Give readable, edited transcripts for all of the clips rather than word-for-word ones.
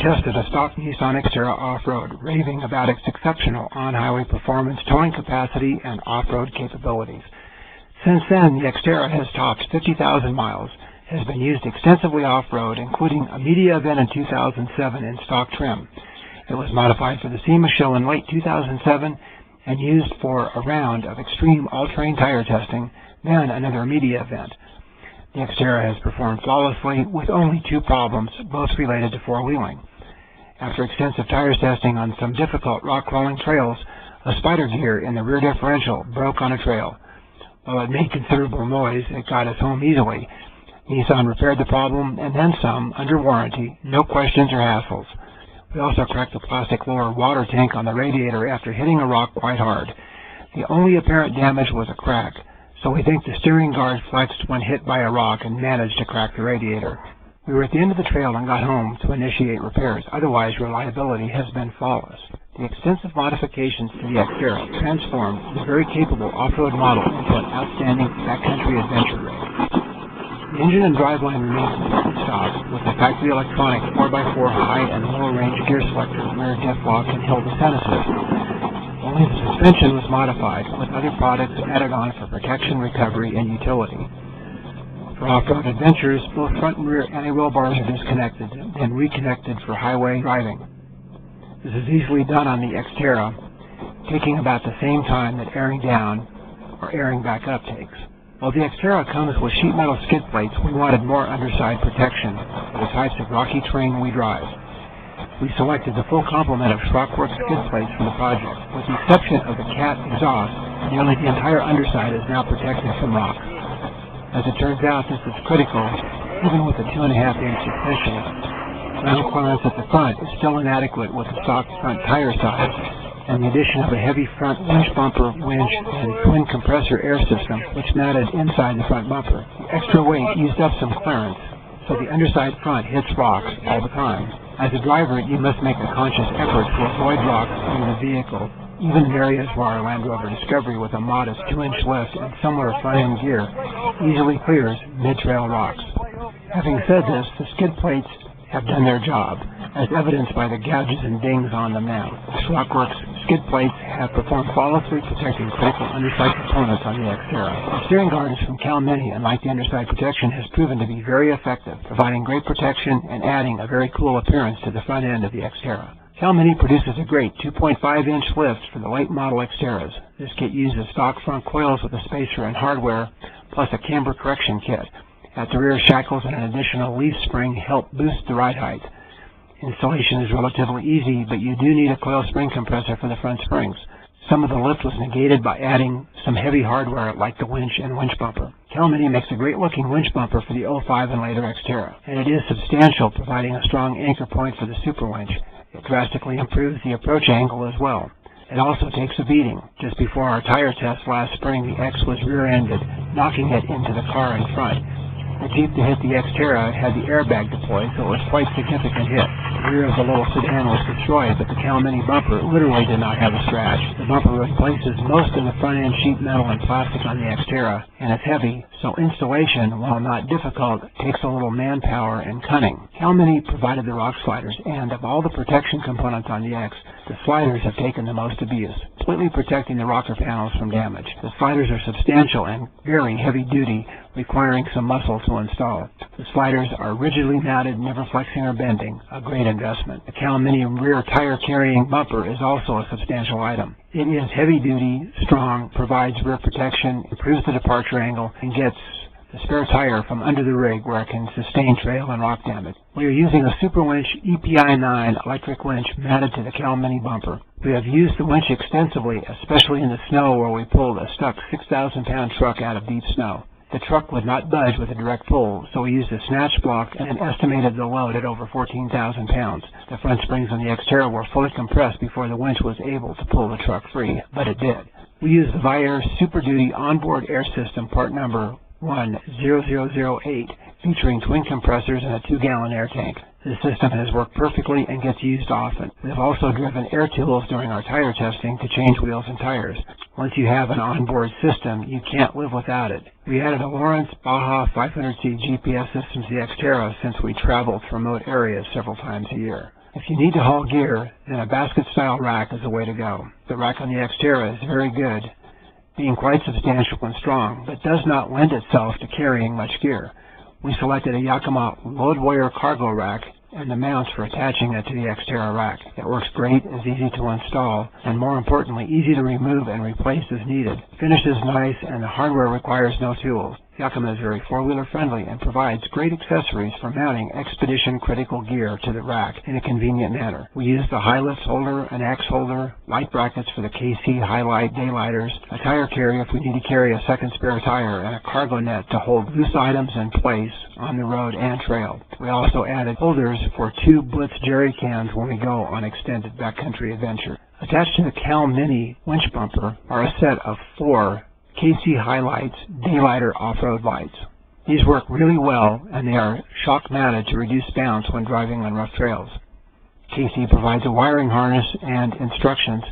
tested a stock Nissan Xterra Off Road, raving about its exceptional on-highway performance, towing capacity, and off-road capabilities. Since then, the Xterra has topped 50,000 miles, has been used extensively off-road, including a media event in 2007 in stock trim. It was modified for the SEMA show in late 2007 and used for a round of extreme all-terrain tire testing, then another media event. The Xterra has performed flawlessly with only two problems, both related to four-wheeling. After extensive tire testing on some difficult rock-crawling trails, a spider gear in the rear differential broke on a trail. While it made considerable noise, it got us home easily. Nissan repaired the problem and then some, under warranty, no questions or hassles. We also cracked the plastic lower water tank on the radiator after hitting a rock quite hard. The only apparent damage was a crack, so we think the steering guard flexed when hit by a rock and managed to crack the radiator. We were at the end of the trail and got home to initiate repairs. Otherwise, reliability has been flawless. The extensive modifications to the Xterra transformed the very capable off-road model into an outstanding backcountry adventure rig. The engine and driveline remained completely stock, with the factory electronic 4x4 high and low range gear selector, rear diff lock, and hill descent assist. Only the suspension was modified, with other products added on for protection, recovery, and utility. For off-road adventures, both front and rear anti-roll bars are disconnected and reconnected for highway driving. This is easily done on the Xterra, taking about the same time that airing down or airing back up takes. While the Xterra comes with sheet metal skid plates, we wanted more underside protection for the types of rocky terrain we drive. We selected the full complement of Schrockworks skid plates for the project. With the exception of the cat exhaust, nearly the entire underside is now protected from rocks. As it turns out, this is critical, even with a 2.5-inch suspension. Ground clearance at the front is still inadequate with the stock front tire size, and the addition of a heavy front winch bumper, winch, and twin compressor air system, which mounted inside the front bumper. The extra weight used up some clearance, so the underside front hits rocks all the time. As a driver, you must make a conscious effort to avoid rocks in the vehicle, even in areas where our Land Rover Discovery with a modest 2-inch lift and similar front-end gear easily clears mid-trail rocks. Having said this, the skid plates have done their job, as evidenced by the gouges and dings on them now. The Schrockworks skid plates have performed flawlessly, protecting critical underside components on the Xterra. The steering guard is from Calmini, and like the underside protection, has proven to be very effective, providing great protection and adding a very cool appearance to the front end of the Xterra. Calmini produces a great 2.5-inch lift for the late model Xterras. This kit uses stock front coils with a spacer and hardware, plus a camber correction kit. At the rear, shackles and an additional leaf spring help boost the ride height. Installation is relatively easy, but you do need a coil spring compressor for the front springs. Some of the lift was negated by adding some heavy hardware like the winch and winch bumper. Calmini makes a great-looking winch bumper for the 05 and later Xterra, and it is substantial, providing a strong anchor point for the Superwinch. It drastically improves the approach angle as well. It also takes a beating. Just before our tire test last spring, the X was rear-ended, knocking it into the car in front. The Jeep to hit the Xterra had the airbag deployed, so it was quite a significant hit. The rear of the little sedan was destroyed, but the Calmini bumper literally did not have a scratch. The bumper replaces most of the front-end sheet metal and plastic on the Xterra, and it's heavy, so installation, while not difficult, takes a little manpower and cunning. Calmini provided the rock sliders, and of all the protection components on the X, the sliders have taken the most abuse, completely protecting the rocker panels from damage. The sliders are substantial and very heavy-duty, requiring some muscle to install. The sliders are rigidly mounted, never flexing or bending, a great investment. The Calmini rear tire carrying bumper is also a substantial item. It is heavy-duty, strong, provides rear protection, improves the departure angle, and gets the spare tire from under the rig where it can sustain trail and rock damage. We are using a Superwinch EPi9 electric winch mounted to the Calmini bumper. We have used the winch extensively, especially in the snow where we pulled a stuck 6,000-pound truck out of deep snow. The truck would not budge with a direct pull, so we used a snatch block and estimated the load at over 14,000 pounds. The front springs on the Xterra were fully compressed before the winch was able to pull the truck free, but it did. We used the Viair Super Duty Onboard Air System part number 10008, featuring twin compressors and a 2-gallon air tank. This system has worked perfectly and gets used often. We have also driven air tools during our tire testing to change wheels and tires. Once you have an onboard system, you can't live without it. We added a Lawrence Baja 500C GPS system to the Xterra since we travel to remote areas several times a year. If you need to haul gear, then a basket-style rack is the way to go. The rack on the Xterra is very good, being quite substantial and strong, but does not lend itself to carrying much gear. We selected a Yakima Loadwarrior cargo rack and the mounts for attaching it to the Xterra rack. It works great, is easy to install, and more importantly, easy to remove and replace as needed. Finish is nice, and the hardware requires no tools. Yakima is very four-wheeler friendly and provides great accessories for mounting expedition critical gear to the rack in a convenient manner. We use the HiLites holder, an axe holder, light brackets for the KC HiLite daylighters, a tire carrier if we need to carry a second spare tire, and a cargo net to hold loose items in place on the road and trail. We also added holders for 2 Blitz jerry cans when we go on extended backcountry adventure. Attached to the Calmini winch bumper are a set of 4 KC HiLites daylighter off-road lights. These work really well, and they are shock mounted to reduce bounce when driving on rough trails. KC provides a wiring harness and instructions,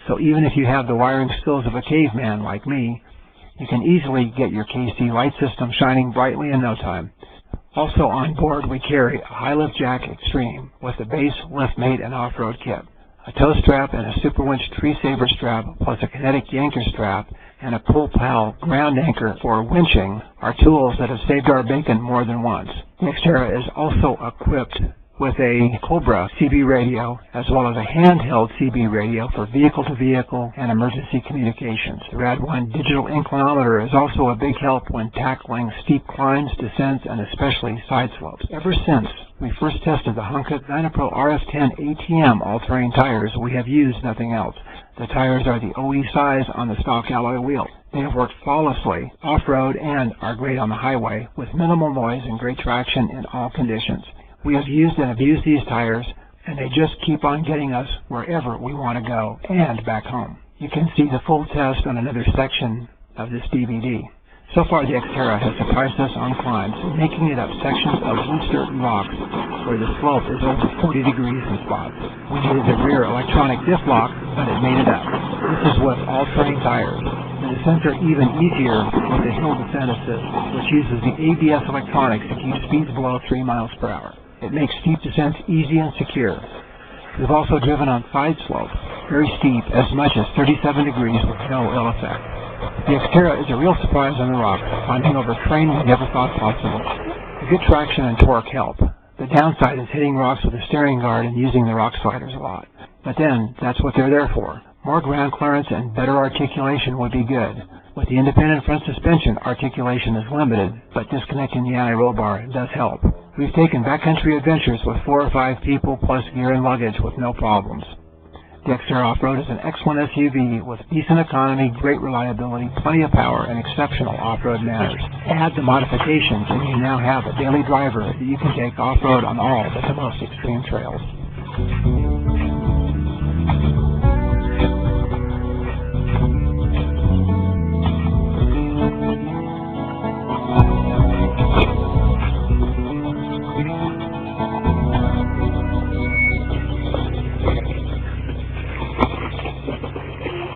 so even if you have the wiring skills of a caveman like me, you can easily get your KC light system shining brightly in no time. Also on board, we carry a high lift jack extreme with a base, lift mate, and off-road kit, a tow strap and a Superwinch tree saver strap, plus a kinetic yanker strap, and a pull pal ground anchor for winching are tools that have saved our bacon more than once. The Xterra is also equipped with a Cobra CB radio, as well as a handheld CB radio for vehicle-to-vehicle and emergency communications. The RAD1 digital inclinometer is also a big help when tackling steep climbs, descents, and especially side slopes. Ever since we first tested the Hankook Dynapro RF10 ATM all-terrain tires, we have used nothing else. The tires are the OE size on the stock alloy wheel. They have worked flawlessly off-road and are great on the highway with minimal noise and great traction in all conditions. We have used and abused these tires, and they just keep on getting us wherever we want to go and back home. You can see the full test on another section of this DVD. So far, the Xterra has surprised us on climbs, making it up sections of loose dirt and rocks where the slope is over 40 degrees in spots. We needed the rear electronic diff lock, but it made it up. This is with all-terrain tires. The descents are even easier with the hill descent assist, which uses the ABS electronics to keep speeds below 3 miles per hour. It makes steep descents easy and secure. We've also driven on side slopes, very steep, as much as 37 degrees with no ill effect. The Xterra is a real surprise on the rocks, climbing over terrain we never thought possible. The good traction and torque help. The downside is hitting rocks with a steering guard and using the rock sliders a lot. But then, that's what they're there for. More ground clearance and better articulation would be good. With the independent front suspension, articulation is limited, but disconnecting the anti-roll bar does help. We've taken backcountry adventures with 4 or 5 people plus gear and luggage with no problems. The Xterra Off Road is an excellent SUV with decent economy, great reliability, plenty of power, and exceptional off-road manners. Add the modifications and you now have a daily driver that you can take off-road on all but the most extreme trails.